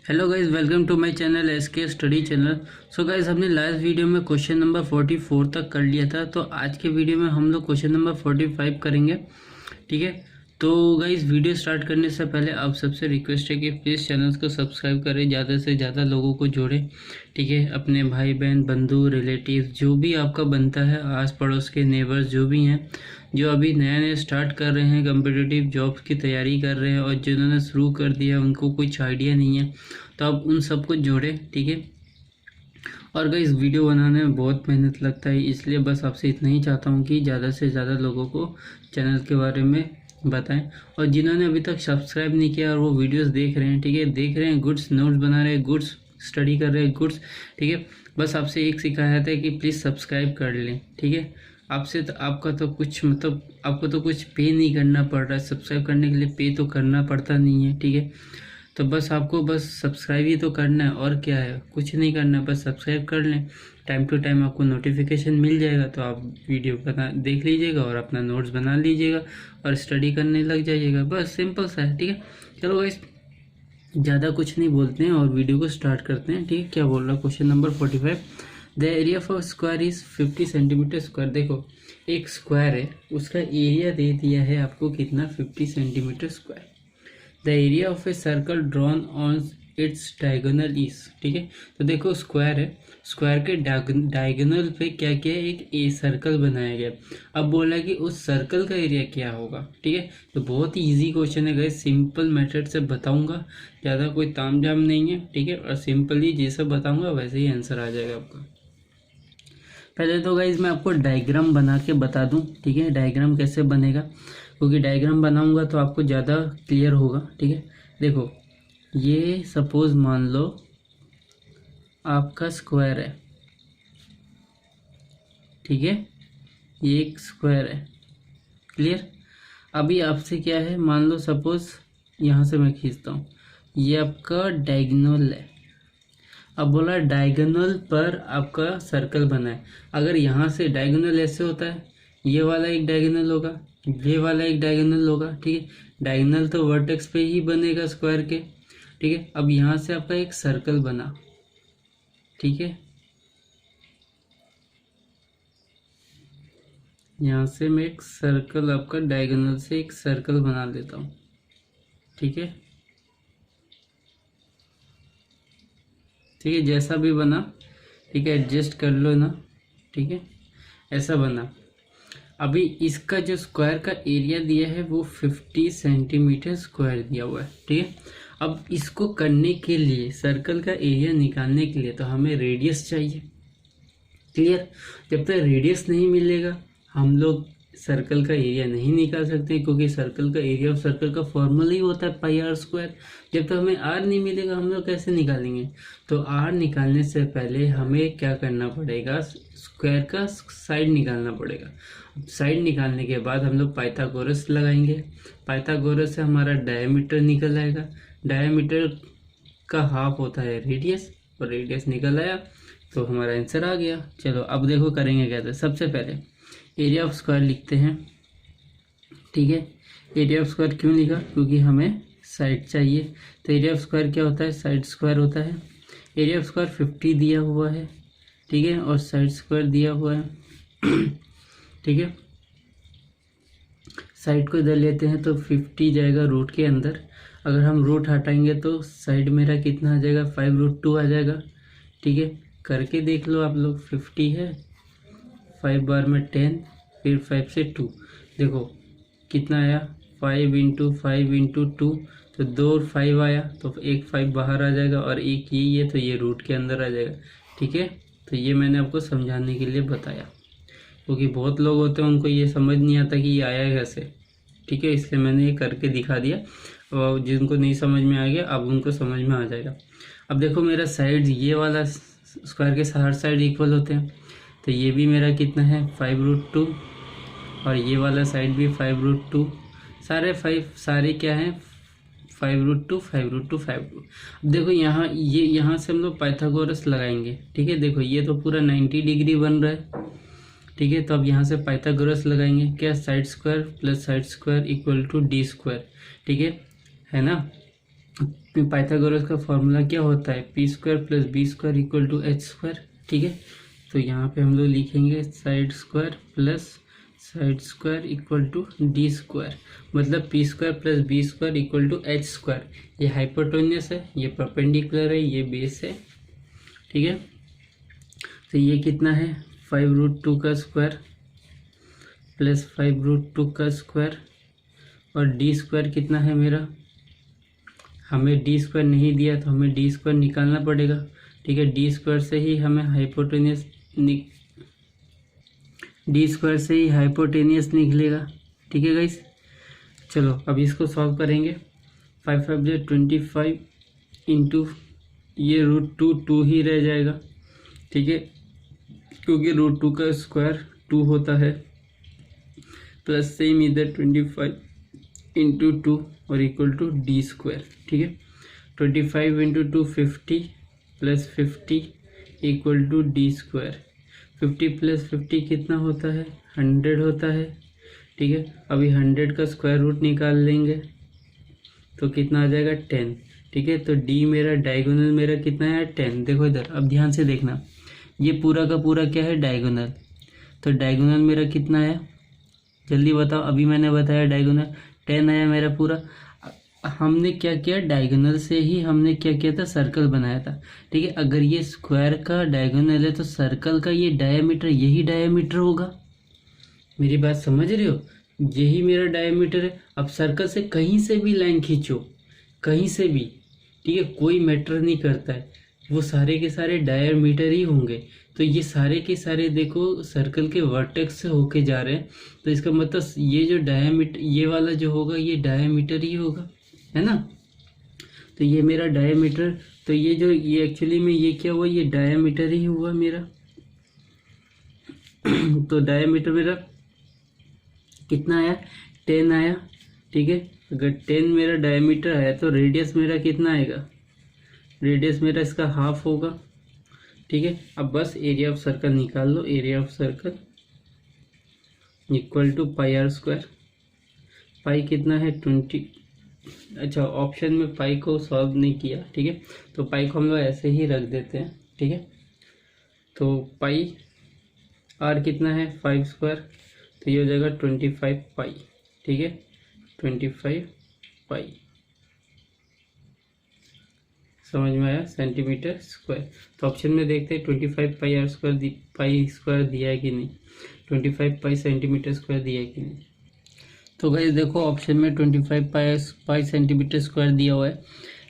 Hello guys, welcome to my channel SK study channel. So guys, हमने last video में question number 44 तक कर लिया था। तो आज के वीडियो में हम लोग क्वेश्चन नंबर 45 करेंगे। ठीक है, तो गाइज वीडियो स्टार्ट करने से पहले आप सबसे रिक्वेस्ट है कि प्लीज़ चैनल को सब्सक्राइब करें, ज़्यादा से ज़्यादा लोगों को जोड़ें। ठीक है, अपने भाई बहन बंधु रिलेटिव जो भी आपका बनता है, आस पड़ोस के नेबर्स जो भी हैं, जो अभी नया नया स्टार्ट कर रहे हैं, कम्पिटिटिव जॉब्स की तैयारी कर रहे हैं और जिन्होंने शुरू कर दिया उनको कुछ आइडिया नहीं है, तो आप उन सबको जोड़ें। ठीक है, और गाइस वीडियो बनाने में बहुत मेहनत लगता है, इसलिए बस आपसे इतना ही चाहता हूँ कि ज़्यादा से ज़्यादा लोगों को चैनल के बारे में बताएं। और जिन्होंने अभी तक सब्सक्राइब नहीं किया और वो वीडियोस देख रहे हैं, ठीक है, देख रहे हैं, गुड्स नोट्स बना रहे हैं, गुड्स स्टडी कर रहे हैं, गुड्स, ठीक है, बस आपसे एक शिकायत है कि प्लीज़ सब्सक्राइब कर लें। ठीक है, आपसे तो आपका तो कुछ मतलब आपको तो कुछ पे नहीं करना पड़ रहा है, सब्सक्राइब करने के लिए पे तो करना पड़ता नहीं है। ठीक है, तो बस आपको बस सब्सक्राइब ही तो करना है, और क्या है, कुछ नहीं करना है, बस सब्सक्राइब कर लें। टाइम टू टाइम आपको नोटिफिकेशन मिल जाएगा, तो आप वीडियो बना देख लीजिएगा और अपना नोट्स बना लीजिएगा और स्टडी करने लग जाइएगा। बस सिंपल सा है। ठीक है, चलो गाइस, ज़्यादा कुछ नहीं बोलते हैं और वीडियो को स्टार्ट करते हैं। ठीक है, क्या बोल रहा है question number 45। The area of square is 50 centimetre square. देखो, एक स्क्वायर है, उसका एरिया दे दिया है आपको कितना, 50 centimetre square. The area of a circle drawn on its diagonal is. ठीक है, तो देखो स्क्वायर है, स्क्वायर के डायगोनल पे क्या किया है, एक ए सर्कल बनाया गया। अब बोला कि उस सर्कल का एरिया क्या होगा। ठीक है, तो बहुत ही इजी क्वेश्चन है गाइस, सिंपल मेथड से बताऊंगा, ज़्यादा कोई तामझाम नहीं है। ठीक है, और सिंपली जैसे बताऊंगा वैसे ही आंसर आ जाएगा आपका। पहले तो गाइज मैं आपको डायग्राम बना के बता दूं। ठीक है, डायग्राम कैसे बनेगा, क्योंकि डायग्राम बनाऊंगा तो आपको ज़्यादा क्लियर होगा। ठीक है, देखो, ये सपोज मान लो आपका स्क्वायर है। ठीक है, ये एक स्क्वायर है, क्लियर। अभी आपसे क्या है, मान लो सपोज यहाँ से मैं खींचता हूँ, ये आपका डायगोनल है। अब बोला डायगोनल पर आपका सर्कल बना है। अगर यहाँ से डायगोनल ऐसे होता है, ये वाला एक डायगोनल होगा, ये वाला एक डायगोनल होगा। ठीक है, डायगोनल तो वर्टेक्स पे ही बनेगा स्क्वायर के। ठीक है, अब यहाँ से आपका एक सर्कल बना। ठीक है, यहाँ से मैं एक सर्कल, आपका डायगोनल से एक सर्कल बना लेता हूँ। ठीक है, ठीक है, जैसा भी बना, ठीक है, एडजस्ट कर लो ना। ठीक है, ऐसा बना। अभी इसका जो स्क्वायर का एरिया दिया है वो 50 सेंटीमीटर स्क्वायर दिया हुआ है। ठीक है, अब इसको करने के लिए, सर्कल का एरिया निकालने के लिए तो हमें रेडियस चाहिए। क्लियर, जब तक रेडियस नहीं मिलेगा हम लोग सर्कल का एरिया नहीं निकाल सकते, क्योंकि सर्कल का एरिया ऑफ सर्कल का फॉर्मूला ही होता है पाई आर स्क्वायर। जब तक हमें आर नहीं मिलेगा हम लोग कैसे निकालेंगे। तो आर निकालने से पहले हमें क्या करना पड़ेगा, स्क्वायर का साइड निकालना पड़ेगा। साइड निकालने के बाद हम लोग पाइथागोरस लगाएंगे। पाइथागोरस से हमारा डायमीटर निकल आएगा। डायमीटर का हाफ होता है रेडियस, और रेडियस निकल आया तो हमारा आंसर आ गया। चलो अब देखो करेंगे कैसे। सबसे पहले एरिया ऑफ स्क्वायर लिखते हैं। ठीक है, एरिया ऑफ स्क्वायर क्यों लिखा, क्योंकि हमें साइड चाहिए। तो एरिया ऑफ स्क्वायर क्या होता है, साइड स्क्वायर होता है। एरिया ऑफ स्क्वायर 50 दिया हुआ है। ठीक है, और साइड स्क्वायर दिया हुआ है। ठीक है, साइड को इधर लेते हैं तो 50 जाएगा रूट के अंदर। अगर हम रूट हटाएंगे तो साइड मेरा कितना आ जाएगा, 5√2 आ जाएगा। ठीक है, करके देख लो आप लोग। 50 है, 5 बार में 10, फिर 5 से 2, देखो कितना आया, 5 × 5 × 2, तो 2 और 5 आया, तो एक 5 बाहर आ जाएगा और एक ये है, तो ये रूट के अंदर आ जाएगा। ठीक है, तो ये मैंने आपको समझाने के लिए बताया, क्योंकि बहुत लोग होते हैं उनको ये समझ नहीं आता कि ये आया कैसे। ठीक है, इसलिए मैंने ये करके दिखा दिया, और जिनको नहीं समझ में आ गया अब उनको समझ में आ जाएगा। अब देखो मेरा साइड, ये वाला स्क्वायर के हर साइड इक्वल होते हैं, तो ये भी मेरा कितना है, 5√2, और ये वाला साइड भी 5√2, सारे 5, सारे क्या हैं, 5√2 5√2 5√2। अब देखो यहाँ, ये यहाँ से हम लोग पाइथागोरस लगाएंगे। ठीक है, देखो ये तो पूरा 90 डिग्री बन रहा है। ठीक है, तो अब यहाँ से पाइथागोरस लगाएंगे। क्या, side square plus side square equal to D square. ठीक है ना, पाइथागोरस का फॉर्मूला क्या होता है, P square plus B square equal to H square. ठीक है, तो यहाँ पे हम लोग लिखेंगे side square plus side square equal to D square, मतलब P square plus B square equal to H square. ये हाइपोटेन्यूस है, ये परपेंडिकुलर है, ये बेस है। ठीक है, तो ये कितना है 5√2 का स्क्वायर प्लस 5√2 का स्क्वायर, और डी स्क्वायर कितना है मेरा, हमें डी स्क्वायर नहीं दिया तो हमें डी स्क्वायर निकालना पड़ेगा। ठीक है, डी स्क्वायर से ही हमें हाइपोटेनियस निकलेगा। ठीक है गाइस, चलो अब इसको सॉल्व करेंगे। 5 5 जो 25 इंटू ये √2 ही रह जाएगा। ठीक है, क्योंकि √2 का स्क्वायर 2 होता है, प्लस सेम इधर 25 इंटू 2 और इक्वल टू डी स्क्वायर। ठीक है, 25 into 2 50 plus 50 equal to D square. 50 plus 50 कितना होता है, 100 होता है। ठीक है, अभी 100 का स्क्वायर रूट निकाल लेंगे तो कितना आ जाएगा 10। ठीक है, तो डी मेरा डायगोनल मेरा कितना है 10। देखो इधर, अब ध्यान से देखना, ये पूरा का पूरा क्या है डायगोनल, तो डायगोनल मेरा कितना है जल्दी बताओ। अभी मैंने बताया डायगोनल 10 आया मेरा पूरा। हमने क्या किया, डायगोनल से ही हमने क्या किया था, सर्कल बनाया था। ठीक है, अगर ये स्क्वायर का डायगोनल है तो सर्कल का ये डायमीटर यही डायमीटर होगा। मेरी बात समझ रहे हो, यही मेरा डायमीटर है। अब सर्कल से कहीं से भी लाइन खींचो, कहीं से भी, ठीक है, कोई मैटर नहीं करता है, वो सारे के सारे डायमीटर ही होंगे। तो ये सारे के सारे देखो सर्कल के वर्टेक्स से होके जा रहे हैं, तो इसका मतलब ये जो डायमीटर ये वाला जो होगा ये डायमीटर ही होगा, है ना। तो ये मेरा डायमीटर, तो ये जो ये एक्चुअली में ये क्या हुआ, ये डायमीटर ही हुआ मेरा। तो डायमीटर मेरा कितना आया, 10 आया। ठीक है, अगर 10 मेरा डायमीटर आया तो रेडियस मेरा कितना आएगा, रेडियस मेरा इसका हाफ होगा। ठीक है, अब बस एरिया ऑफ सर्कल निकाल लो, area of circle equal to pi R square. Pi कितना है 20। अच्छा, ऑप्शन में पाई को सॉल्व नहीं किया। ठीक है, तो पाई को हम लोग ऐसे ही रख देते हैं। ठीक है, तो पाई आर कितना है 5 स्क्वायर, तो ये हो जाएगा 25 पाई। ठीक है, 25 पाई, समझ में आया, सेंटीमीटर स्क्वायर। तो ऑप्शन में देखते हैं 25 पाई आर स्क्वायर पाई स्क्वायर दिया है कि नहीं, 25 पाई सेंटीमीटर स्क्वायर दिया है कि नहीं। तो गाइस देखो ऑप्शन में 25 पाई सेंटीमीटर स्क्वायर दिया हुआ है।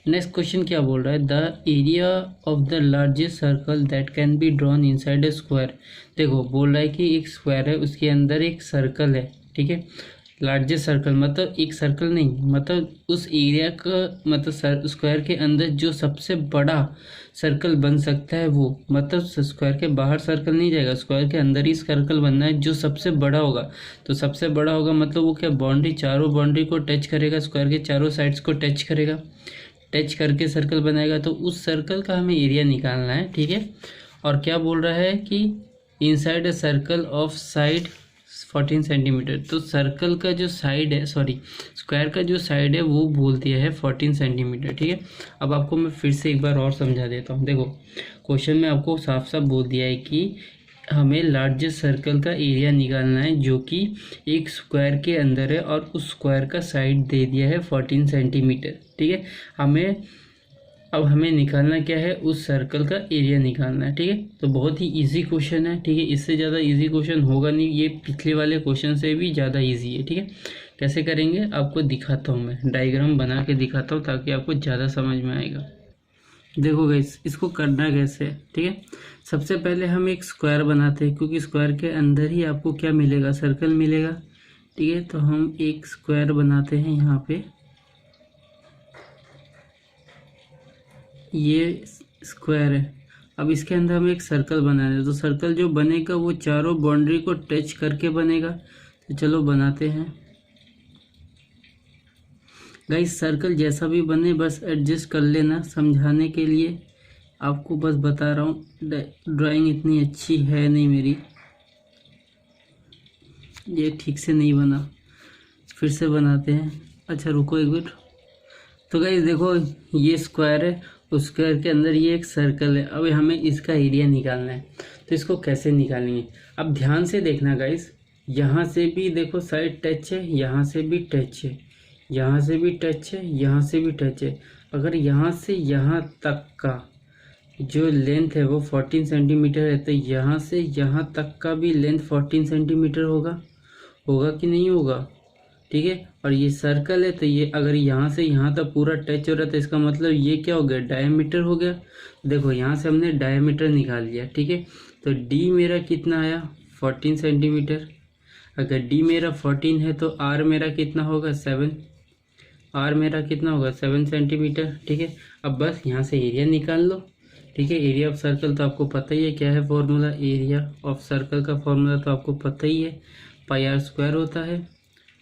नेक्स्ट क्वेश्चन क्या बोल रहा है, the area of the largest circle that can be drawn inside A square. देखो बोल रहा है कि एक स्क्वायर है, उसके अंदर एक सर्कल है। ठीक है, लार्जेस्ट सर्कल मतलब एक सर्कल नहीं, मतलब उस एरिया का मतलब स्क्वायर के अंदर जो सबसे बड़ा सर्कल बन सकता है वो, मतलब स्क्वायर के बाहर सर्कल नहीं जाएगा, स्क्वायर के अंदर ही सर्कल बनना है जो सबसे बड़ा होगा। तो सबसे बड़ा होगा मतलब वो क्या, बाउंड्री, चारों बाउंड्री को टच करेगा, स्क्वायर के चारों साइड्स को टच करेगा, टच करके सर्कल बनाएगा। तो उस सर्कल का हमें एरिया निकालना है। ठीक है, और क्या बोल रहा है कि inside a circle of side 14 centimetre. तो सर्कल का जो साइड है, सॉरी स्क्वायर का जो साइड है वो बोल दिया है 14 सेंटीमीटर। ठीक है, अब आपको मैं फिर से एक बार और समझा देता हूँ। देखो क्वेश्चन में आपको साफ साफ बोल दिया है कि हमें लार्जेस्ट सर्कल का एरिया निकालना है जो कि एक स्क्वायर के अंदर है, और उस स्क्वायर का साइड दे दिया है 14 सेंटीमीटर। ठीक है, अब हमें निकालना क्या है, उस सर्कल का एरिया निकालना है। ठीक है, तो बहुत ही इजी क्वेश्चन है। ठीक है, इससे ज़्यादा इजी क्वेश्चन होगा नहीं, ये पिछले वाले क्वेश्चन से भी ज़्यादा इजी है। ठीक है, कैसे करेंगे आपको दिखाता हूँ, मैं डायग्राम बना के दिखाता हूँ ताकि आपको ज़्यादा समझ में आएगा। देखो गाइस, इसको करना कैसे है। ठीक है, सबसे पहले हम एक स्क्वायर बनाते हैं, क्योंकि स्क्वायर के अंदर ही आपको क्या मिलेगा, सर्कल मिलेगा। ठीक है, तो हम एक स्क्वायर बनाते हैं यहाँ पे, ये स्क्वायर है। अब इसके अंदर हम एक सर्कल बनाना है, तो सर्कल जो बनेगा वो चारों बाउंड्री को टच करके बनेगा। तो चलो बनाते हैं गाइस, सर्कल जैसा भी बने बस एडजस्ट कर लेना, समझाने के लिए आपको बस बता रहा हूँ। ड्राइंग इतनी अच्छी है नहीं मेरी, ये ठीक से नहीं बना, फिर से बनाते हैं। अच्छा रुको एक मिनट, तो गाइस देखो ये स्क्वायर है, उस स्क्वायर के अंदर ये एक सर्कल है। अब हमें इसका एरिया निकालना है, तो इसको कैसे निकालेंगे? अब ध्यान से देखना गाइस, यहाँ से भी देखो साइड टच है, यहाँ से भी टच है, यहाँ से भी टच है, यहाँ से भी टच है। अगर यहाँ से यहाँ तक का जो लेंथ है वो 14 सेंटीमीटर है, तो यहाँ से यहाँ तक का भी लेंथ 14 सेंटीमीटर होगा कि नहीं होगा? ठीक है। और ये सर्कल है, तो ये अगर यहाँ से यहाँ तक पूरा टच हो रहा है तो इसका मतलब ये क्या हो गया? डायमीटर हो गया। देखो यहाँ से हमने डायमीटर निकाल लिया। ठीक है, तो डी मेरा कितना आया? 14 सेंटीमीटर। अगर डी मेरा 14 है तो आर मेरा कितना होगा? 7। आर मेरा कितना होगा? 7 सेंटीमीटर। ठीक है, अब बस यहाँ से एरिया निकाल लो। ठीक है, एरिया ऑफ सर्कल तो आपको पता ही है क्या है फॉर्मूला। एरिया ऑफ सर्कल का फॉर्मूला तो आपको पता ही है, पाई आर स्क्वायर होता है।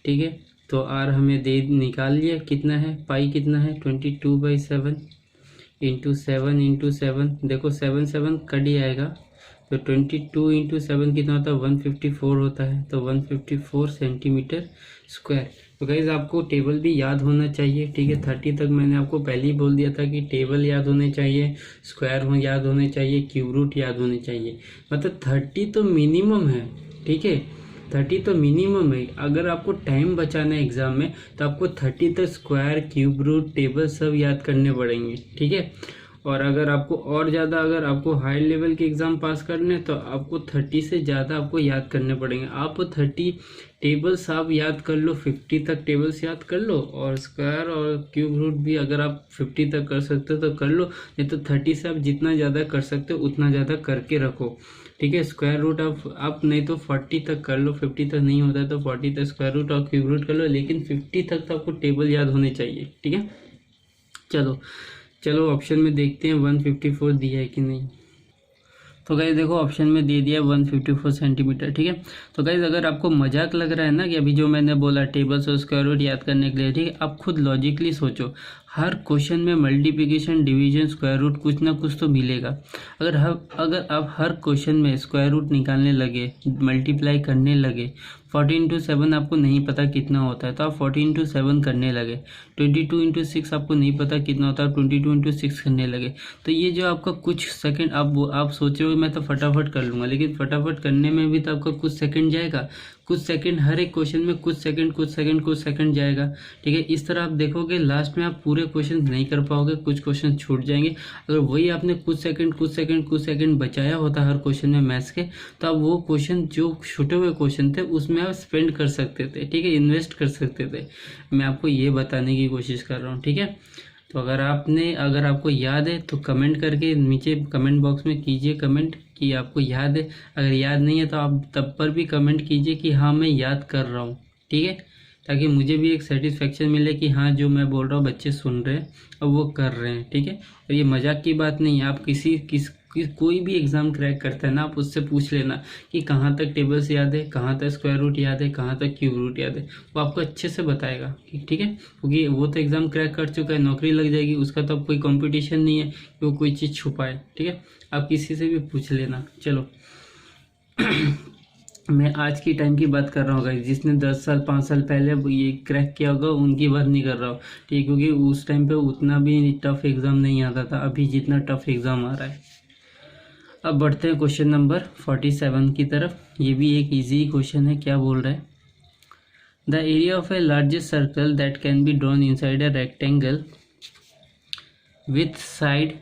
ठीक है, तो आर हमें दे निकाल लिया, कितना है? पाई कितना है? 22/7 इंटू 7 देखो 7 कट ही आएगा, तो 22 इंटू 7 कितना होता है? 154 होता है, तो 154 सेंटीमीटर स्क्वायर। तो गाइस आपको टेबल भी याद होना चाहिए। ठीक है, 30 तक मैंने आपको पहले ही बोल दिया था कि टेबल याद होने चाहिए, स्क्वायर याद होने चाहिए, क्यूब रूट याद होने चाहिए। मतलब 30 तो मिनिमम है। ठीक है, 30 तो मिनिमम है। अगर आपको टाइम बचाना है एग्जाम में तो आपको 30 तक स्क्वायर, क्यूब रूट, टेबल सब याद करने पड़ेंगे। ठीक है, और अगर आपको और ज़्यादा, अगर आपको हाई लेवल के एग्ज़ाम पास करने तो आपको 30 से ज़्यादा आपको याद करने पड़ेंगे। आप 30 टेबल्स आप याद कर लो, 50 तक टेबल्स याद कर लो, और स्क्वायर और क्यूब रूट भी अगर आप 50 तक कर सकते हो तो कर लो, नहीं तो 30 से आप जितना ज़्यादा कर सकते हो उतना ज़्यादा करके रखो। ठीक है, स्क्वायर रूट आप नहीं तो 40 तक कर लो, 50 तक नहीं होता है तो 40 तक स्क्वायर रूट और क्यूब रूट कर लो, लेकिन 50 तक तो आपको टेबल याद होने चाहिए। ठीक है, चलो ऑप्शन में देखते हैं 154 दिया है कि नहीं। तो गाइस देखो ऑप्शन में दे दिया 154 सेंटीमीटर। ठीक है, तो गाइस अगर आपको मजाक लग रहा है ना कि अभी जो मैंने बोला टेबल्स और स्क्वायर रूट याद करने के लिए, ठीक है, आप खुद लॉजिकली सोचो। हर क्वेश्चन में मल्टीप्लिकेशन, डिवीजन, स्क्वायर रूट कुछ ना कुछ तो मिलेगा। अगर आप हर क्वेश्चन में स्क्वायर रूट निकालने लगे, मल्टीप्लाई करने लगे, 40 इंटू 7 आपको नहीं पता कितना होता है तो आप 40 इंटू 7 करने लगे, 22 इंटू 6 आपको नहीं पता कितना होता है, 22 इंटू 6 करने लगे, तो ये जो आपका कुछ सेकंड आप सोच रहे हो मैं तो फटाफट कर लूँगा, लेकिन फटाफट करने में भी तो आपका कुछ सेकंड जाएगा। कुछ सेकंड हर एक क्वेश्चन में कुछ सेकंड जाएगा। ठीक है, इस तरह आप देखोगे लास्ट में आप पूरे क्वेश्चन नहीं कर पाओगे, कुछ क्वेश्चन छूट जाएंगे। अगर वही आपने कुछ सेकंड बचाया होता हर क्वेश्चन में मैथ्स के, तो आप वो क्वेश्चन जो छूटे हुए क्वेश्चन थे उसमें आप स्पेंड कर सकते थे। ठीक है, इन्वेस्ट कर सकते थे। मैं आपको ये बताने की कोशिश कर रहा हूँ। ठीक है, तो अगर आपको याद है तो कमेंट करके नीचे कमेंट बॉक्स में कीजिए कमेंट कि आपको याद है। अगर याद नहीं है तो आप तब पर भी कमेंट कीजिए कि हाँ मैं याद कर रहा हूँ। ठीक है, ताकि मुझे भी एक सेटिस्फेक्शन मिले कि हाँ जो मैं बोल रहा हूँ बच्चे सुन रहे हैं और वो कर रहे हैं। ठीक है, और ये मजाक की बात नहीं है। आप कोई भी एग्ज़ाम क्रैक करता है ना, आप उससे पूछ लेना कि कहाँ तक टेबल्स याद है, कहाँ तक स्क्वायर रूट याद है, कहाँ तक क्यूब रूट याद है, वो आपको अच्छे से बताएगा। ठीक है, क्योंकि वो तो एग्ज़ाम क्रैक कर चुका है, नौकरी लग जाएगी, उसका तो अब कोई कंपटीशन नहीं है कि वो कोई चीज़ छुपाए। ठीक है, आप किसी से भी पूछ लेना। चलो मैं आज की टाइम की बात कर रहा हूँ गाइस, जिसने 10 साल 5 साल पहले ये क्रैक किया होगा उनकी बात नहीं कर रहा हूँ। ठीक है, क्योंकि उस टाइम पे उतना भी टफ एग्ज़ाम नहीं आता था अभी जितना टफ एग्ज़ाम आ रहा है। अब बढ़ते हैं क्वेश्चन नंबर 47 की तरफ। ये भी एक इजी क्वेश्चन है। क्या बोल रहा है? The area of a largest circle that can be drawn inside a rectangle with side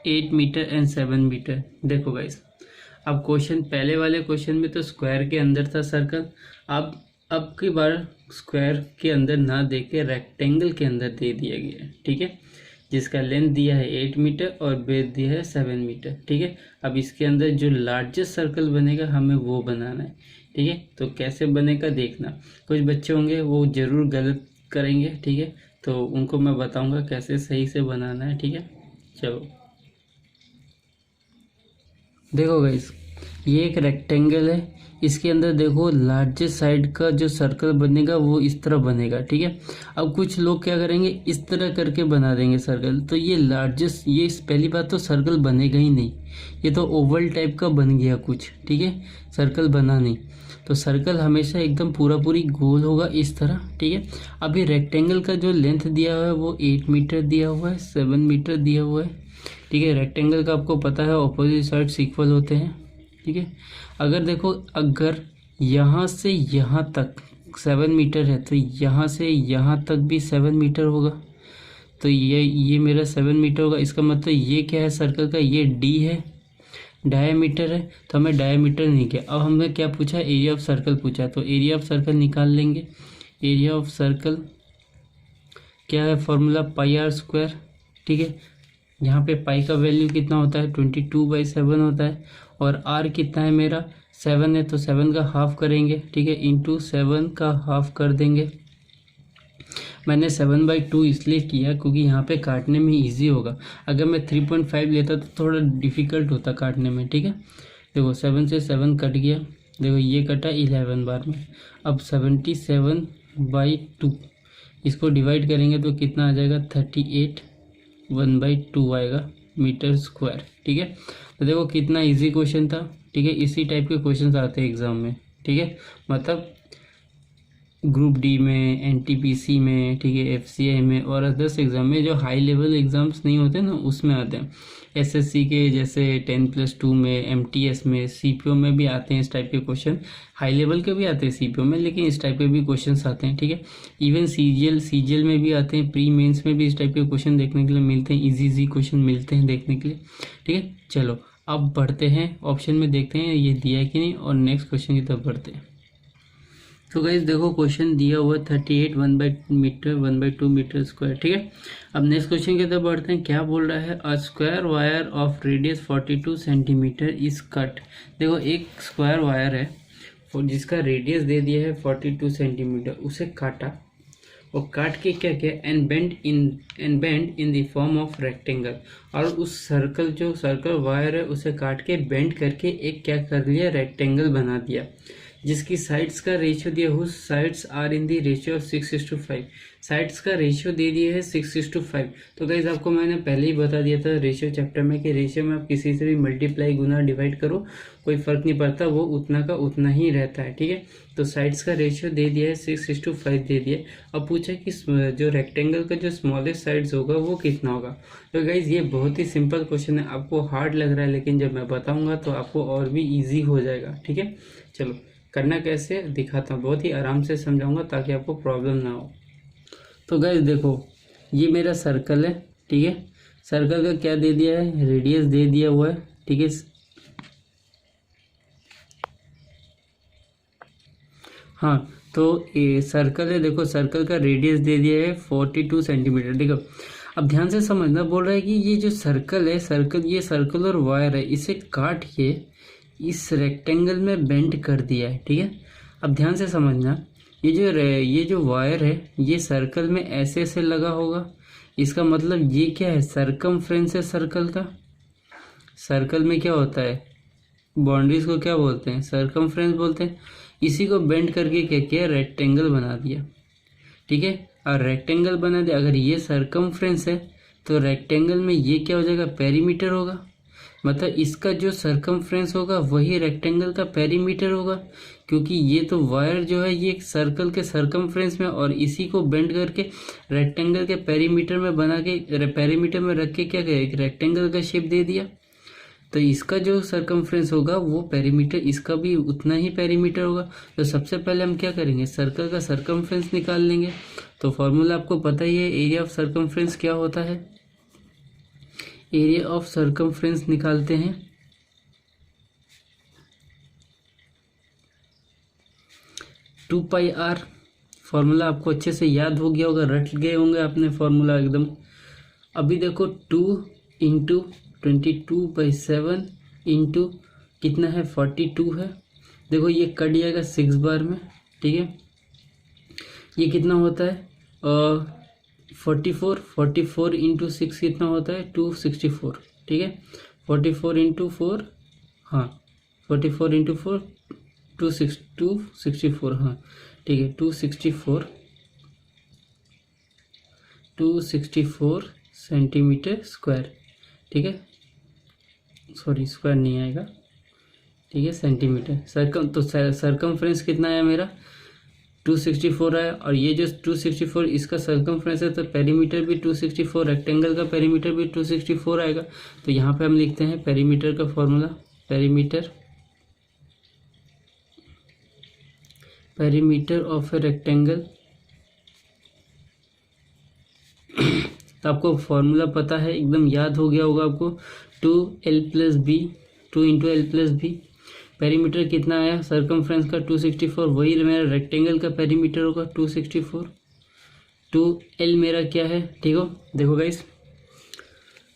8 metre and 7 metre. देखो गाइस, अब क्वेश्चन पहले वाले क्वेश्चन में तो स्क्वायर के अंदर था सर्कल, अब की बार स्क्वायर के अंदर ना दे के रेक्टेंगल के अंदर दे दिया गया है। ठीक है, जिसका लेंथ दिया है 8 मीटर और ब्रेथ दिया है 7 मीटर। ठीक है, अब इसके अंदर जो लार्जेस्ट सर्कल बनेगा हमें वो बनाना है। ठीक है, तो कैसे बनेगा देखना। कुछ बच्चे होंगे वो ज़रूर गलत करेंगे। ठीक है, तो उनको मैं बताऊंगा कैसे सही से बनाना है। ठीक है, चलो देखो गाइस, ये एक रेक्टेंगल है, इसके अंदर देखो लार्जेस्ट साइड का जो सर्कल बनेगा वो इस तरह बनेगा। ठीक है, अब कुछ लोग क्या करेंगे इस तरह करके बना देंगे सर्कल, तो ये लार्जेस्ट, ये पहली बात तो सर्कल बनेगा ही नहीं, ये तो ओवल टाइप का बन गया कुछ। ठीक है, सर्कल बना नहीं। तो सर्कल हमेशा एकदम पूरा पूरी गोल होगा इस तरह, ठीक है। अभी रेक्टेंगल का जो लेंथ दिया हुआ है वो 8 मीटर दिया हुआ है, 7 मीटर दिया हुआ है, ठीक है। रेक्टेंगल का आपको पता है ऑपोजिट साइड्स इक्वल होते हैं, ठीक है। अगर देखो, अगर यहाँ से यहाँ तक 7 मीटर है तो यहाँ से यहाँ तक भी 7 मीटर होगा, तो ये मेरा 7 मीटर होगा। इसका मतलब ये क्या है सर्कल का, ये डी है, डायमीटर है, तो हमें डायमीटर नहीं किया। अब हमने क्या पूछा, एरिया ऑफ सर्कल पूछा, तो एरिया ऑफ सर्कल निकाल लेंगे। एरिया ऑफ सर्कल क्या है, फॉर्मूला पाई आर स्क्वायर, ठीक है। यहाँ पे पाई का वैल्यू कितना होता है, 22/7 होता है, और आर कितना है मेरा 7 है, तो 7 का हाफ करेंगे, ठीक है, इंटू 7 का हाफ कर देंगे। मैंने 7/2 इसलिए किया क्योंकि यहाँ पे काटने में इजी होगा। अगर मैं 3.5 लेता तो थोड़ा डिफ़िकल्ट होता काटने में, ठीक है। देखो 7 से 7 कट गया, देखो ये कटा 11 बार में। अब 77/2 इसको डिवाइड करेंगे तो कितना आ जाएगा, 38 1/2 आएगा मीटर स्क्वायर, ठीक है। तो देखो कितना इजी क्वेश्चन था, ठीक है। इसी टाइप के क्वेश्चन आते हैं एग्जाम में, ठीक है। मतलब ग्रुप डी में, एनटीपीसी में, ठीक है, एफसीआई में और अदर्स एग्जाम में जो हाई लेवल एग्जाम्स नहीं होते ना उसमें आते हैं। एसएससी के जैसे 10+2 में, एमटीएस में, सीपीओ में भी आते हैं इस टाइप के क्वेश्चन। हाई लेवल के भी आते हैं सीपीओ में, लेकिन इस टाइप के भी क्वेश्चन आते हैं, ठीक है। इवन सीजीएल में भी आते हैं, प्री मेंस में भी इस टाइप के क्वेश्चन देखने के लिए मिलते हैं, इजी क्वेश्चन मिलते हैं देखने के लिए, ठीक है। चलो अब बढ़ते हैं, ऑप्शन में देखते हैं ये दिया है कि नहीं, और नेक्स्ट क्वेश्चन की तरफ बढ़ते हैं। तो गाइस देखो क्वेश्चन दिया हुआ 38 1/2 मीटर स्क्वायर, ठीक है। अब नेक्स्ट क्वेश्चन की तरफ बढ़ते हैं। क्या बोल रहा है, a square wire of radius 42 centimetre is cut. देखो एक स्क्वायर वायर है जिसका रेडियस दे दिया है 42 सेंटीमीटर, उसे काटा और काट के क्या किया, and bend in the form of rectangle. और उस सर्कल वायर है उसे काट के बेंड करके एक क्या कर लिया, रेक्टेंगल बना दिया, जिसकी साइड्स का रेशियो दिया हुआ, sides are in the ratio of 6:5। Sides का रेशियो दे दिया है 6:5। तो गाइज आपको मैंने पहले ही बता दिया था रेशियो चैप्टर में कि रेशियो में आप किसी से भी मल्टीप्लाई, गुना, डिवाइड करो, कोई फर्क नहीं पड़ता, वो उतना का उतना ही रहता है, ठीक है। तो साइड्स का रेशियो दे दिया है 6:5 दे दिया। अब पूछा कि जो रेक्टेंगल का जो स्मॉलेस्ट साइड्स होगा वो कितना होगा। तो गाइज ये बहुत ही सिंपल क्वेश्चन है, आपको हार्ड लग रहा है लेकिन जब मैं बताऊंगा तो आपको और भी ईजी हो जाएगा, ठीक है। चलो करना कैसे दिखाता हूँ, बहुत ही आराम से समझाऊंगा ताकि आपको प्रॉब्लम ना हो। तो गाइस देखो ये मेरा सर्कल है, ठीक है। सर्कल का क्या दे दिया है, रेडियस दे दिया हुआ है, ठीक है। हाँ तो ये सर्कल है, देखो सर्कल का रेडियस दे दिया है 42 सेंटीमीटर, देखो। अब ध्यान से समझना, बोल रहा है कि ये जो सर्कल है, ये सर्कल और वायर है, इसे काट के इस रेक्टेंगल में बेंड कर दिया है, ठीक है। अब ध्यान से समझना, ये जो वायर है ये सर्कल में ऐसे ऐसे लगा होगा, इसका मतलब ये क्या है, सरकमफ्रेंस है सर्कल का। सर्कल में क्या होता है, बाउंड्रीज को क्या बोलते हैं, सरकमफ्रेंस बोलते हैं। इसी को बेंड करके क्या किया, रेक्टेंगल बना दिया, ठीक है। और रेक्टेंगल बना दिया, अगर ये सरकमफ्रेंस है तो रेक्टेंगल में ये क्या हो जाएगा, पेरीमीटर होगा। मतलब इसका जो सरकमफ्रेंस होगा वही रेक्टेंगल का पेरीमीटर होगा, क्योंकि ये तो वायर जो है ये सर्कल के सरकमफ्रेंस में, और इसी को बेंड करके रेक्टेंगल के पेरीमीटर में बना के, पेरीमीटर में रख के क्या किया, एक रेक्टेंगल का शेप दे दिया। तो इसका जो सरकमफ्रेंस होगा वो पेरीमीटर, इसका भी उतना ही पेरीमीटर होगा। तो सबसे पहले हम क्या करेंगे, सर्कल का सरकमफ्रेंस निकाल लेंगे। तो फॉर्मूला आपको पता ही है, एरिया ऑफ सरकमफ्रेंस क्या होता है, एरिया ऑफ सरकमफ्रेंस निकालते हैं। टू पाई आर, फॉर्मूला आपको अच्छे से याद हो गया होगा, रट गए होंगे आपने फॉर्मूला एकदम। अभी देखो 2 इंटू 22/7 इंटू कितना है, 42 है। देखो ये कट जाएगा 6 बार में, ठीक है। ये कितना होता है, 44 इंटू 6 कितना होता है, 264, ठीक है। 44 इंटू 4, हाँ 44 इंटू 4 264, हाँ ठीक है। 264 सेंटीमीटर स्क्वायर, ठीक है। सॉरी स्क्वायर नहीं आएगा, ठीक है, सेंटीमीटर। सरकमफ्रेंस कितना आया मेरा, 264 आया। और ये जो 264 इसका सरकमफ्रेंस है, तो पेरीमीटर भी 264, रेक्टेंगल का पेरीमीटर भी 264 आएगा। तो यहाँ पे हम लिखते हैं पेरीमीटर का formula, perimeter of a rectangle. तो आपको फॉर्मूला पता है, एकदम याद हो गया होगा आपको, 2l+b, 2 × l+b। पेरीमीटर कितना आया सरकमफ्रेंस का, 264, वही मेरा रेक्टेंगल का पेरीमीटर होगा 264। 2l मेरा क्या है, ठीक हो। देखो गाइस,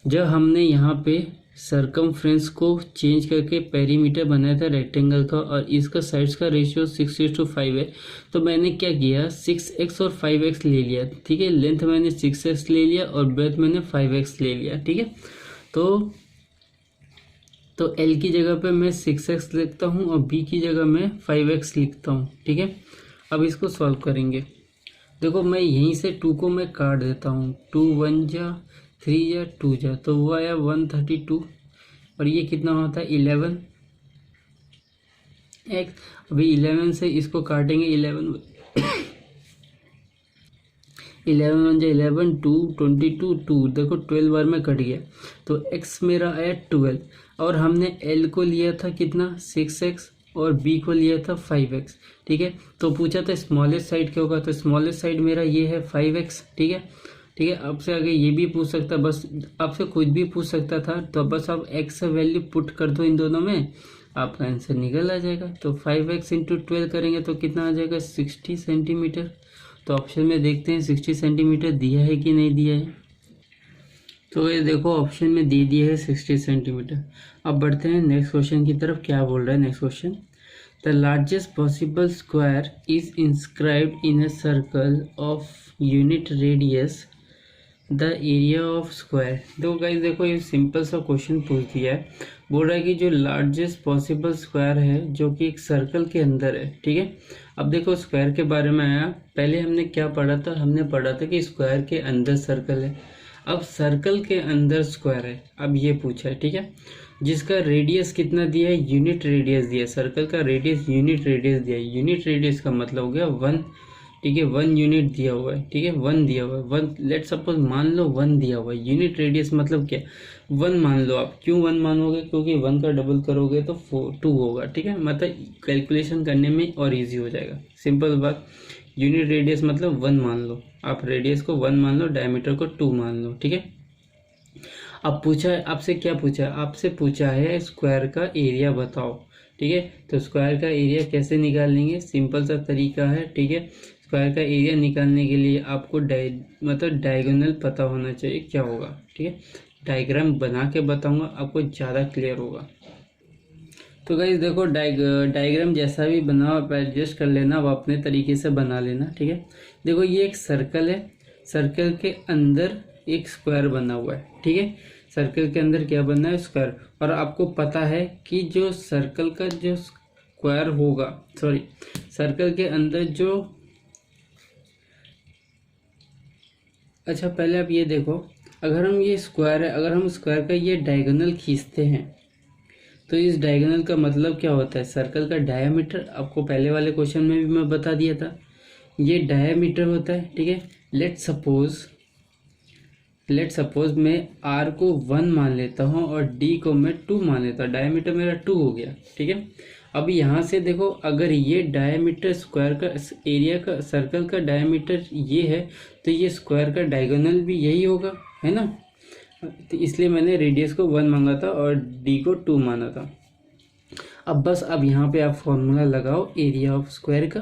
जब हमने यहाँ पे सरकमफ्रेंस को चेंज करके पेरीमीटर बनाया था रेक्टेंगल का, और इसका साइड्स का रेशियो 6:5 है, तो मैंने क्या किया, 6x और 5x ले लिया। ठीक है, लेंथ मैंने 6x ले लिया और ब्रेथ मैंने 5x ले लिया। ठीक है, तो L की जगह पे मैं 6x लिखता हूँ और B की जगह मैं 5x लिखता हूँ। ठीक है, अब इसको सॉल्व करेंगे। देखो, मैं यहीं से 2 को मैं काट देता हूँ, 2 1 जा 3 जा 2 जा, तो वो आया 132। और ये कितना होता है, 11x। अभी 11 से इसको काटेंगे, 11 1 जा 11, 2 22 2, देखो 12 बार में कट गया, तो x मेरा आया 12। और हमने L को लिया था कितना, 6x, और B को लिया था 5x। ठीक है, तो पूछा था स्मॉलेस्ट साइड क्या होगा, तो स्मॉलेस्ट साइड मेरा ये है 5x। ठीक है, आपसे आगे ये भी पूछ सकता, बस आपसे कुछ भी पूछ सकता था, तो बस आप x वैल्यू पुट कर दो इन दोनों में, आपका आंसर निकल आ जाएगा। तो 5x × 12 करेंगे तो कितना आ जाएगा, 60 सेंटीमीटर। तो ऑप्शन में देखते हैं 60 सेंटीमीटर दिया है कि नहीं दिया है। तो ये देखो, ऑप्शन में दे दिया है 60 सेंटीमीटर। अब बढ़ते हैं नेक्स्ट क्वेश्चन की तरफ। क्या बोल रहा है next question, the largest possible square is inscribed in a circle of unit radius, the area of square. देखो गाइस, देखो ये सिंपल सा क्वेश्चन पूछ दिया है। बोल रहा है कि जो लार्जेस्ट पॉसिबल स्क्वायर है जो कि एक सर्कल के अंदर है। ठीक है, अब देखो स्क्वायर के बारे में आया, पहले हमने क्या पढ़ा था, हमने पढ़ा था कि स्क्वायर के अंदर सर्कल है। अब सर्कल के अंदर स्क्वायर है, अब ये पूछा है। ठीक है, जिसका रेडियस कितना दिया है, यूनिट रेडियस दिया है, सर्कल का रेडियस यूनिट रेडियस दिया है। यूनिट रेडियस का मतलब हो गया 1। ठीक है, 1 यूनिट दिया हुआ है। ठीक है, 1 दिया हुआ है, 1 लेट सपोज मान लो 1 दिया हुआ है। यूनिट रेडियस मतलब क्या, 1 मान लो आप। क्यों 1 मानोगे, क्योंकि 1 का डबल करोगे तो 2 होगा। ठीक है, मतलब कैलकुलेशन करने में और इजी हो जाएगा, सिंपल बात। यूनिट रेडियस मतलब 1 मान लो आप, रेडियस को 1 मान लो, डायमीटर को 2 मान लो। ठीक है, अब पूछा है आपसे, क्या पूछा है, आपसे पूछा है स्क्वायर का एरिया बताओ। ठीक है, तो स्क्वायर का एरिया कैसे निकाल लेंगे, सिंपल सा तरीका है। ठीक है, स्क्वायर का एरिया निकालने के लिए आपको मतलब डायगोनल पता होना चाहिए क्या होगा। ठीक है, डायग्राम बना के बताऊंगा, आपको ज़्यादा क्लियर होगा। तो गाइस देखो, डायग्राम जैसा भी बनाओ आप एडजस्ट कर लेना, आप अपने तरीके से बना लेना। ठीक है, देखो ये एक सर्कल है, सर्कल के अंदर एक स्क्वायर बना हुआ है। ठीक है, सर्कल के अंदर क्या बना है, स्क्वायर। और आपको पता है कि जो सर्कल का जो स्क्वायर होगा, सॉरी सर्कल के अंदर जो, अच्छा पहले आप ये देखो, अगर हम ये स्क्वायर है, अगर हम स्क्वायर का ये डायगोनल खींचते हैं तो इस डायगोनल का मतलब क्या होता है, सर्कल का डायमीटर। आपको पहले वाले क्वेश्चन में भी मैं बता दिया था, ये डायमीटर होता है। ठीक है, लेट सपोज मैं r को 1 मान लेता हूँ और d को मैं 2 मान लेता हूँ, डायमीटर मेरा 2 हो गया। ठीक है, अब यहाँ से देखो, अगर ये डायमीटर स्क्वायर का एरिया का सर्कल का डायमीटर ये है, तो ये स्क्वायर का डायगोनल भी यही होगा, है ना। तो इसलिए मैंने रेडियस को 1 मांगा था और d को 2 माना था। अब बस अब यहाँ पे आप फॉर्मूला लगाओ एरिया ऑफ स्क्वायर का।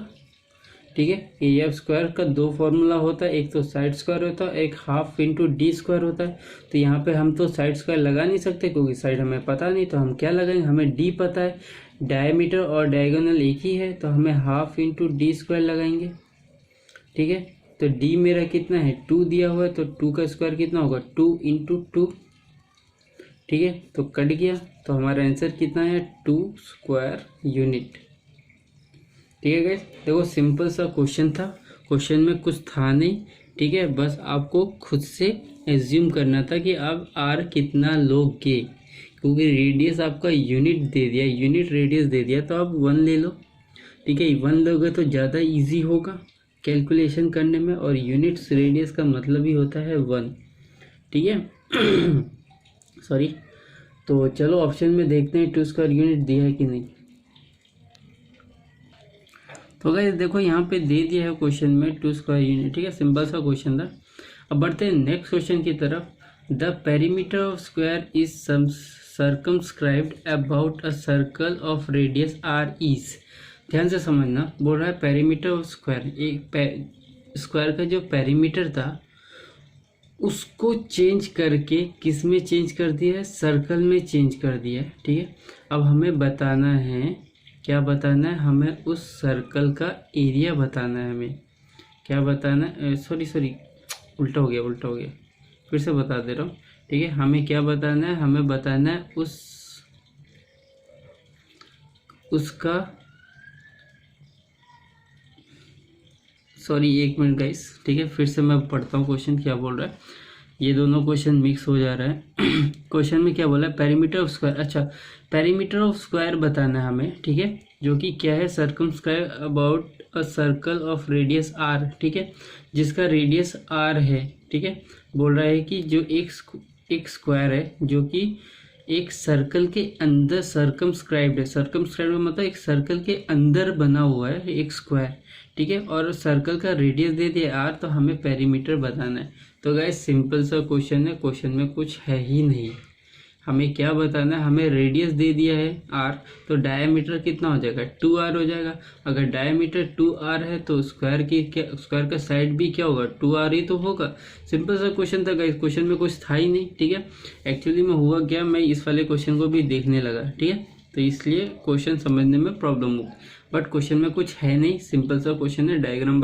ठीक है, एरिया ऑफ स्क्वायर का 2 फॉर्मूला होता है, एक तो साइड स्क्वायर होता है, एक हाफ इंटू डी स्क्वायर होता है। तो यहाँ पे हम तो साइड स्क्वायर लगा नहीं सकते क्योंकि साइड हमें पता नहीं, तो हम क्या लगाएंगे, हमें डी पता है, डायमीटर और डायगोनल एक ही है, तो हमें हाफ इंटू डी स्क्वायर लगाएंगे। ठीक है, तो डी मेरा कितना है, 2 दिया हुआ है, तो 2 का स्क्वायर कितना होगा, 2 × 2। ठीक है, तो कट गया, तो हमारा आंसर कितना है, 2 स्क्वायर यूनिट। ठीक है गाइस, देखो सिंपल सा क्वेश्चन था, क्वेश्चन में कुछ था नहीं। ठीक है, बस आपको खुद से एज्यूम करना था कि आप r कितना लोगे, क्योंकि रेडियस आपका यूनिट दे दिया, यूनिट रेडियस दे दिया, तो आप 1 ले लो, ठीक है। 1 लोगे तो ज़्यादा इजी होगा कैलकुलेशन करने में, और यूनिट्स रेडियस का मतलब ही होता है 1, ठीक है। सॉरी। तो चलो ऑप्शन में देखते हैं 2 स्क्वायर यूनिट दिया है कि नहीं। तो गाइस देखो यहाँ पे दे दिया है क्वेश्चन में 2 स्क्वायर यूनिट, ठीक है, सिंपल सा क्वेश्चन था। अब बढ़ते हैं नेक्स्ट क्वेश्चन की तरफ। The perimeter of square is circumscribed about a circle of radius R is. ध्यान से समझना, बोल रहा है पेरीमीटर ऑफ स्क्वायर, एक स्क्वायर का जो पेरीमीटर था उसको चेंज करके किस में चेंज कर दिया है, सर्कल में चेंज कर दिया है, ठीक है। अब हमें बताना है, क्या बताना है हमें, उस सर्कल का एरिया बताना है हमें। क्या बताना है, सॉरी उल्टा हो गया, फिर से बता दे रहा हूँ, ठीक है। हमें क्या बताना है, हमें बताना है उसका सॉरी 1 मिनट गाइस, ठीक है, फिर से मैं पढ़ता हूँ क्वेश्चन क्या बोल रहा है, ये दोनों क्वेश्चन मिक्स हो जा रहा है। क्वेश्चन में क्या बोला है, पेरीमीटर ऑफ स्क्वायर, अच्छा पेरीमीटर ऑफ स्क्वायर बताना है हमें, ठीक है, जो कि क्या है, circumscribe about a circle of radius R, ठीक है, जिसका रेडियस आर है, ठीक है। बोल रहा है कि जो एक स्क्वायर है जो कि एक सर्कल के अंदर सर्कमस्क्राइब्ड है, सर्कमस्क्राइब्ड मतलब एक सर्कल के अंदर बना हुआ है एक स्क्वायर, ठीक है, और सर्कल का रेडियस दे दिया आर, तो हमें पेरीमीटर बताना है। तो गाइस सिंपल सा क्वेश्चन है, क्वेश्चन में कुछ है ही नहीं, हमें क्या बताना है, हमें रेडियस दे दिया है आर, तो डायमीटर कितना हो जाएगा, 2r हो जाएगा। अगर डायमीटर 2r है तो स्क्वायर का साइड भी क्या होगा, 2r ही तो होगा। सिंपल सा क्वेश्चन था गाइस, क्वेश्चन में कुछ था ही नहीं, ठीक है। एक्चुअली में हुआ क्या, मैं इस वाले क्वेश्चन को भी देखने लगा, ठीक है, तो इसलिए क्वेश्चन समझने में प्रॉब्लम हुई, बट क्वेश्चन में कुछ है नहीं, सिंपल सा क्वेश्चन है। डायग्राम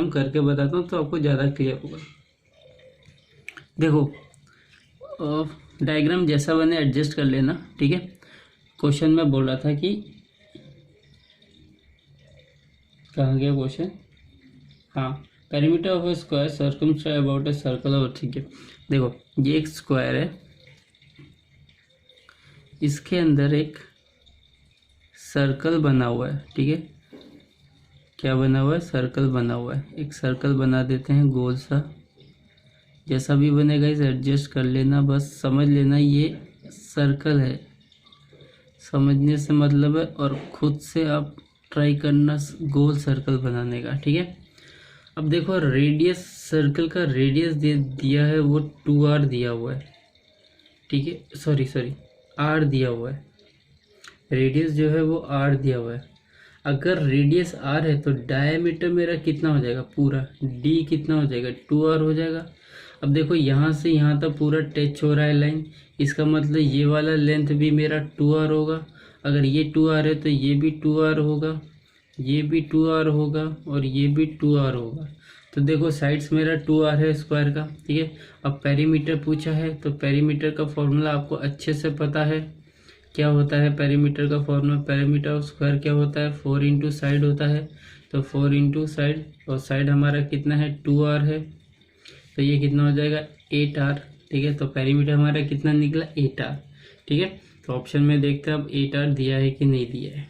करके बताता हूँ तो आपको ज़्यादा क्लियर होगा। देखो डायग्राम जैसा बने एडजस्ट कर लेना, ठीक है। क्वेश्चन में बोल रहा था कि कहाँ गया क्वेश्चन, हाँ, perimeter of A square circumscribe about a circle और, ठीक है। देखो ये एक स्क्वायर है, इसके अंदर एक सर्कल बना हुआ है, ठीक है, क्या बना हुआ है, सर्कल बना हुआ है। एक सर्कल बना देते हैं गोल सा, जैसा भी बनेगा इसे एडजस्ट कर लेना, बस समझ लेना ये सर्कल है, समझने से मतलब है, और खुद से आप ट्राई करना गोल सर्कल बनाने का, ठीक है। अब देखो रेडियस, सर्कल का रेडियस दे दिया है वो 2r दिया हुआ है, ठीक है, सॉरी r दिया हुआ है, रेडियस जो है वो r दिया हुआ है। अगर रेडियस r है तो डायमीटर मेरा कितना हो जाएगा, पूरा d कितना हो जाएगा, 2r हो जाएगा। अब देखो यहाँ से यहाँ तक पूरा टच हो रहा है लाइन, इसका मतलब ये वाला लेंथ भी मेरा 2r होगा। अगर ये 2r है तो ये भी 2r होगा, ये भी 2r होगा, और ये भी 2r होगा। तो देखो साइड्स मेरा 2r है स्क्वायर का, ठीक है। अब पेरीमीटर पूछा है, तो पेरीमीटर का फॉर्मूला आपको अच्छे से पता है, क्या होता है पेरीमीटर का फॉर्मूला, पेरीमीटर ऑफ स्क्वायर क्या होता है, 4 इंटू साइड होता है, तो 4 इंटू साइड, और साइड हमारा कितना है, 2r है, तो ये कितना हो जाएगा, 8r, ठीक है। तो पेरीमीटर हमारा कितना निकला, 8r, ठीक है। तो ऑप्शन में देखते हैं अब 8r दिया है कि नहीं दिया है,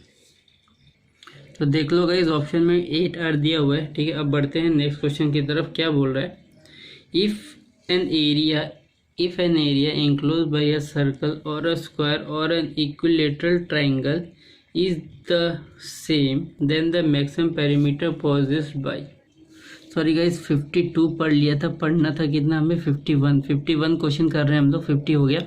तो देख लो गाइस ऑप्शन में 8r दिया हुआ है, ठीक है। अब बढ़ते हैं नेक्स्ट क्वेश्चन की तरफ, क्या बोल रहा है, if an area enclose by a circle और अ स्क्वायर और an equilateral triangle is the same then the maximum perimeter possessed by, sorry guys 52 पढ़ लिया था, पढ़ना था कितना हमें, 51 क्वेश्चन कर रहे हैं हम लोग, 50 हो गया।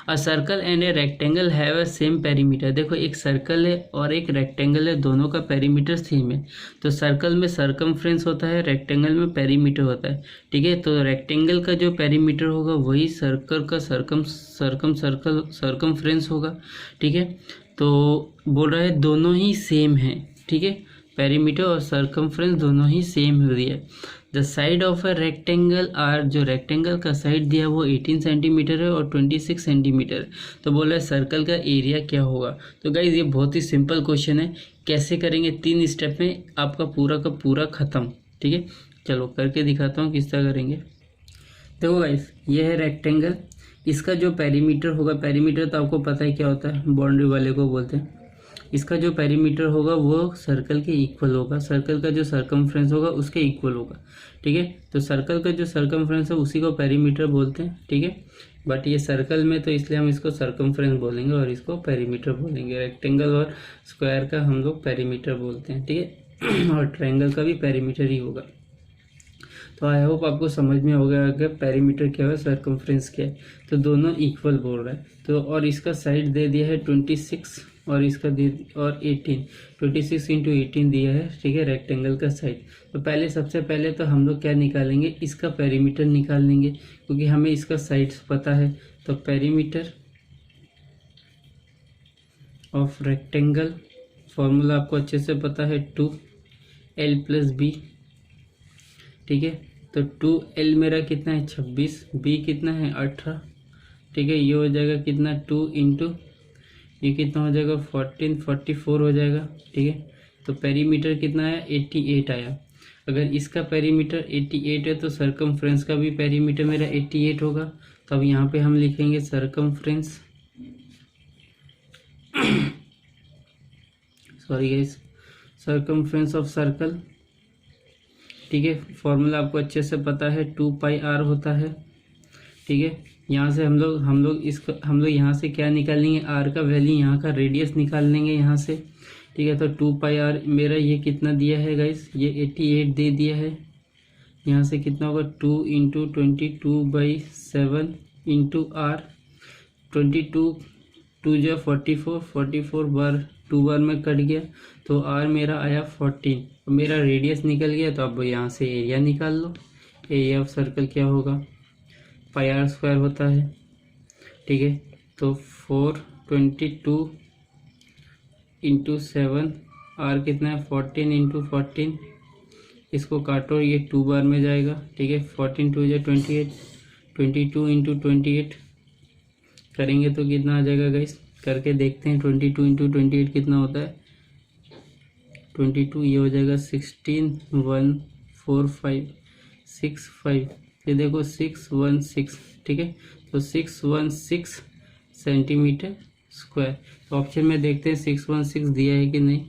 A circle and a rectangle have a same perimeter, देखो एक सर्कल है और एक रेक्टेंगल है, दोनों का पेरीमीटर सेम है। तो सर्कल में सर्कमफ्रेंस होता है, रेक्टेंगल में पेरीमीटर होता है, ठीक है। तो रेक्टेंगल का जो पेरीमीटर होगा वही सर्कल का सर्कमफ्रेंस होगा, ठीक है। तो बोल रहा है दोनों ही सेम है, ठीक है, पेरीमीटर और सर्कमफ्रेंस दोनों ही सेम हो रही है। The side of a rectangle R, जो रेक्टेंगल का साइड दिया वो 18 सेंटीमीटर है और 26 सेंटीमीटर है। तो बोला है सर्कल का एरिया क्या होगा। तो गाइज ये बहुत ही सिंपल क्वेश्चन है, कैसे करेंगे, 3 स्टेप में आपका पूरा का पूरा खत्म, ठीक है। चलो करके दिखाता हूँ किस तरह करेंगे। देखो गाइज ये है रेक्टेंगल, इसका जो पेरीमीटर होगा, पेरीमीटर तो आपको पता है क्या होता है, बाउंड्री वाले को बोलते हैं। इसका जो पेरीमीटर होगा वो सर्कल के इक्वल होगा, सर्कल का जो सरकमफ्रेंस होगा उसके इक्वल होगा, ठीक है। तो सर्कल का जो सरकमफ्रेंस है उसी को पेरीमीटर बोलते हैं, ठीक है। बट ये सर्कल में तो इसलिए हम इसको सरकमफ्रेंस बोलेंगे और इसको पेरीमीटर बोलेंगे। रेक्टेंगल और स्क्वायर का हम लोग पेरीमीटर बोलते हैं, ठीक है। और ट्रायंगल का भी पेरीमीटर ही होगा। तो आई होप आपको समझ में हो गया कि पेरीमीटर क्या है, सरकमफ्रेंस क्या है। तो दोनों इक्वल बोल रहा है। तो और इसका साइड दे दिया है 26 और इसका दे और 18, 26 इंटू 18 दिया है, ठीक है, रेक्टेंगल का साइड। तो पहले सबसे पहले तो हम लोग क्या निकालेंगे, इसका पेरीमीटर निकाल लेंगे क्योंकि हमें इसका साइड्स पता है। तो पेरीमीटर ऑफ रेक्टेंगल फॉर्मूला आपको अच्छे से पता है, 2l + b, ठीक है। तो 2l मेरा कितना है 26, b कितना है 18, ठीक है। ये हो जाएगा कितना 2 इंटू ये कितना हो जाएगा 14, 44 हो जाएगा, ठीक है। तो पेरीमीटर कितना आया 88 आया। अगर इसका पेरीमीटर 88 है तो सरकमफ्रेंस का भी पेरीमीटर मेरा 88 होगा। तो अब यहाँ पे हम लिखेंगे circumference sorry guys, circumference of circle, ठीक है। फॉर्मूला आपको अच्छे से पता है 2πr होता है, ठीक है। यहाँ से हम लोग यहाँ से क्या निकालेंगे, r का वैल्यू, यहाँ का रेडियस निकाल लेंगे यहाँ से, ठीक है। तो 2πr मेरा ये कितना दिया है गाइस, ये 88 दे दिया है। यहाँ से कितना होगा 2 इंटू 22/7 इंटू r, 22 2 जो 44, 44 बार 2 बार में कट गया तो r मेरा आया 14। मेरा रेडियस निकल गया। तो अब यहाँ से एरिया निकाल लो। एरिया ऑफ सर्कल क्या होगा, πr² होता है, ठीक है। तो 422 इंटू 7, r कितना है 14 इंटू 14, इसको काटो ये 2 बार में जाएगा, ठीक है। 14 2 जो 28, 22 इंटू 28 करेंगे तो कितना आ जाएगा गाइस, करके देखते हैं। 22 इंटू 28 कितना होता है 22, ये हो जाएगा 16,145,65, ये देखो 616, ठीक है। तो 616 सेंटीमीटर स्क्वायर। तो ऑप्शन में देखते हैं 616 दिया है कि नहीं।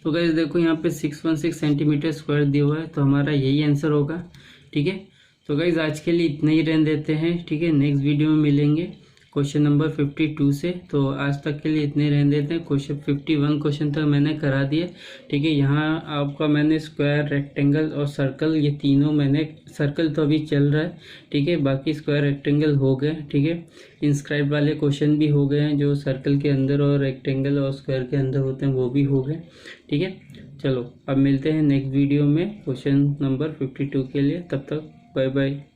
तो गाइस देखो यहाँ पे 616 सेंटीमीटर स्क्वायर दिया हुआ है, तो हमारा यही आंसर होगा, ठीक है। तो गाइस आज के लिए इतना ही रहने देते हैं, ठीक है। नेक्स्ट वीडियो में मिलेंगे क्वेश्चन नंबर 52 से। तो आज तक के लिए इतने रहने देते हैं। क्वेश्चन 51 क्वेश्चन तक मैंने करा दिए, ठीक है। यहाँ आपका मैंने स्क्वायर, रेक्टेंगल और सर्कल, ये तीनों मैंने, सर्कल तो अभी चल रहा है, ठीक है। बाकी स्क्वायर रेक्टेंगल हो गए, ठीक है। इंस्क्राइब वाले क्वेश्चन भी हो गए हैं, जो सर्कल के अंदर और रेक्टेंगल और स्क्वायर के अंदर होते हैं वो भी हो गए, ठीक है। चलो अब मिलते हैं नेक्स्ट वीडियो में क्वेश्चन नंबर 52 के लिए। तब तक बाय बाय।